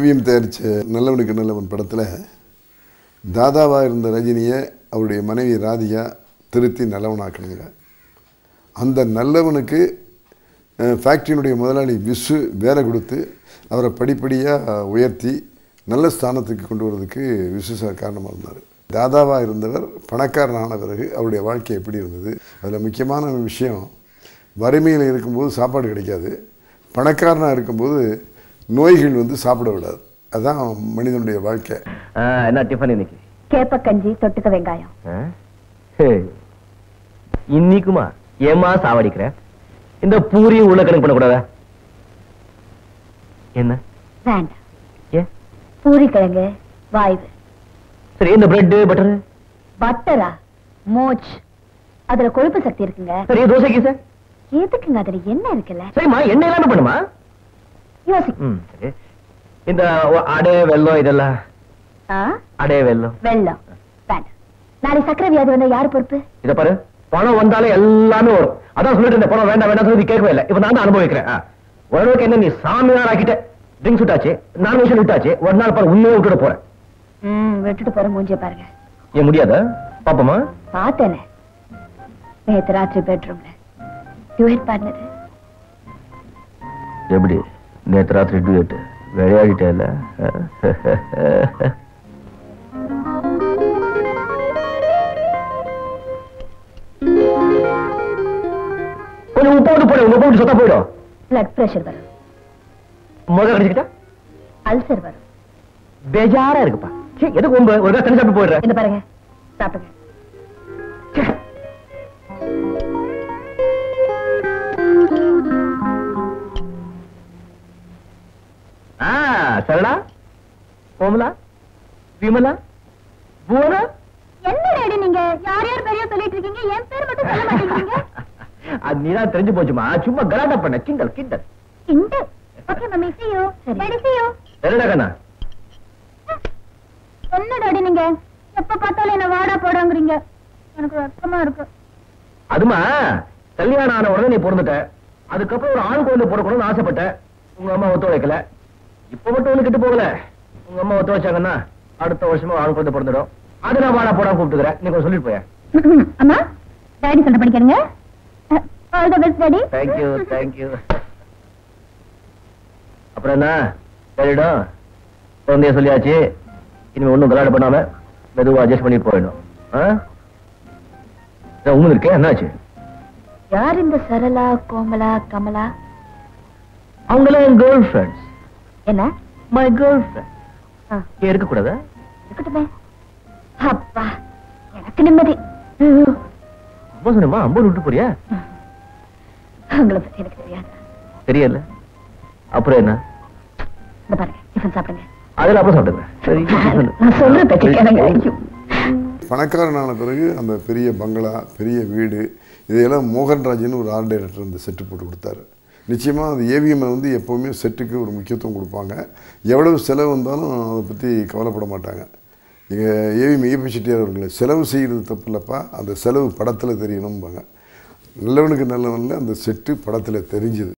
AVM தயாரித்த நல்லவனுக்கு நல்லவன் படத்தில் தாதாவாக இருந்த ரஜினியை அவருடைய மனைவி ராதிகா திருத்தி நல்லவனாக்கணுங்க. அந்த நல்லவனுக்கு ஃபேக்ட்ரியினுடைய முதலாளி விசு வேலை கொடுத்து அவரை படிப்படியாக உயர்த்தி நல்ல ஸ்தானத்துக்கு கொண்டு வரதுக்கு விசு சார் காரணமாக இருந்தார். தாதாவாக இருந்தவர் பணக்காரனான பிறகு அவருடைய வாழ்க்கை எப்படி இருந்தது? அதில் முக்கியமான விஷயம், வறுமையில் இருக்கும்போது சாப்பாடு கிடைக்காது, பணக்காரனாக இருக்கும்போது நோய்கள் வந்து சாப்பிட விடாது. அதுதான் மனிதனுடைய வாழ்க்கை. என்ன டிஃபன் இன்னைக்கு? கேப்ப கஞ்சி தொட்டுக்க வெங்காயம். இன்னைக்குமா ஏமா சாவடிக்கிற? இந்த பூரி உருளைக்கிழங்கு பண்ணக்கூடாதா? என்ன வேண்டாம். ஏ பூரி கிழங்கு வாய்வு. சரி, இந்த பிரெட் பட்டர். பட்டரா? மோச். அதுல கொழுப்பு சக்தி இருக்குங்க. சரி, தோசைக்கு சார் எதுக்குங்க? அதுல என்ன இருக்குல்ல? சரிம்மா, என்ன இல்லாம பண்ணுமா? யோசி. சரி, இந்த அடை வெல்லம் இதெல்லாம். அடை வெல்லம் வெல்லம் வேண்டாம். நாளைக்கு சக்கரை வியாதி வந்தா யாரு பொறுப்பு? இத பாரு, பணம் வந்தாலே எல்லாமே வரும். அதான் சொல்லிட்டு இந்த பணம் வேண்டாம் வேண்டாம் சொல்லி கேட்கவே இல்லை. இப்ப நான் தான் அனுபவிக்கிறேன். உடனே என்ன நீ சாமியார் ஆக்கிட்ட? ட்ரிங்க்ஸ் விட்டாச்சு, நான்வெஜ் விட்டாச்சு, ஒரு நாள் பாரு உண்மையை விட்டுட்டு போறேன். விட்டுட்டு போற மூஞ்சிய பாருங்க. ஏன் முடியாத? பாப்பமா பார்த்தேனே நேத்து ராத்திரி பெட்ரூம்ல டுயட் பாடினது. எப்படி நேத்து ராத்திரி டுயட் விளையாடிட்டே இல்ல? கொஞ்சம் உப்பு போட்டு போடு, உப்பு போட்டு சொத்தா போயிடும். பிளட் பிரஷர் வரும். முக கடிச்சுக்கிட்டா அல்சர் வரும். பேஜாரா இருக்குப்பா. எதுக்கு உங்க ஒரு தண்ணி சாப்பிட்டு போயிடுறேன். இந்த பாருங்க, சாப்பிடுங்க. சரளா, கோமலா, விமலா, புவனா. என்ன ரேடி நீங்க யார் யார் பேரையோ சொல்லிட்டு இருக்கீங்க, என் பேர் மட்டும் சொல்ல மாட்டேங்கிறீங்க? அது நீதான் தெரிஞ்சு போச்சுமா, சும்மா கலாட்டா பண்ண. கிண்டல் கிண்டல் கிண்டல். Okay mummy, see you. சரி, see you. என்னடா கண்ணா? என்ன டாடி நீங்க எப்ப பார்த்தாலும் என்ன வாடா போடாங்கறீங்க? எனக்கு வருத்தமா இருக்கு. அதுமா, கல்யாணம் ஆன உடனே நீ பிறந்துட்ட. அதுக்கப்புறம் ஒரு ஆண் குழந்தை பிறக்கணும்னு ஆசைப்பட்ட. உங்க அம்மா ஒத்துழைக்கல. இப்ப மட்டும் ஒண்ணு கிட்ட போகல. உங்க அம்மா ஒத்துழைச்சாங்கன்னா அடுத்த வருஷமா ஆண் குழந்தை பிறந்துடும். அது நான் வாடா போடா கூப்பிட்டுக்கிறேன். நீ கொஞ்சம் சொல்லிட்டு போய. அம்மா, டாடி சொல்ல படிக்கிறீங்க. All the best daddy. Thank you thank you. அப்புறம் என்ன சரிடும்? குழந்தைய சொல்லியாச்சு. இனிமே ஒன்றும் கலாட பண்ணாம மெதுவா அட்ஜஸ்ட் பண்ணி போயிடும். உண்மை இருக்கேன். என்னாச்சு? யார் இந்த சரளா, கோமலா, கமலா? அவங்கள என் கேர்ள் ஃபிரெண்ட்ஸ். என்ன? My girl friend. இருக்கக்கூடாதா? இருக்கட்டுமே. அப்பா, எனக்கு நிம்மதி. அம்மா சொன்னமா, அம்பு விட்டு போறியா? உங்களை பத்தி எனக்கு தெரியாது. தெரியல. அப்புறம் என்ன? இந்த பாருங்க, டிஃபன் சாப்பிடுங்க. அதில் அப்புறம் சாப்பிடுங்க. சரி, நான் சொல்றேன் பேச்சு கேளுங்க. பணக்காரனான பிறகு அந்த பெரிய பங்களா, பெரிய வீடு, இதையெல்லாம் மோகன்ராஜன் ஒரு ஆர்ட் டைரக்டர் இந்த செட்டு போட்டு கொடுத்தாரு. நிச்சயமாக அந்த ஏவிஎம் வந்து எப்போவுமே செட்டுக்கு ஒரு முக்கியத்துவம் கொடுப்பாங்க. எவ்வளவு செலவு வந்தாலும் அதை பற்றி கவலைப்பட மாட்டாங்க. எங்கள் ஏவிஎம் ஐயப்ப செட்டியார் அவர்களை செலவு செய்கிறது தப்பு இல்லைப்பா, அந்த செலவு படத்தில் தெரியணும்பாங்க. நல்லவனுக்கு நல்லவனில் அந்த செட்டு படத்தில் தெரிஞ்சுது.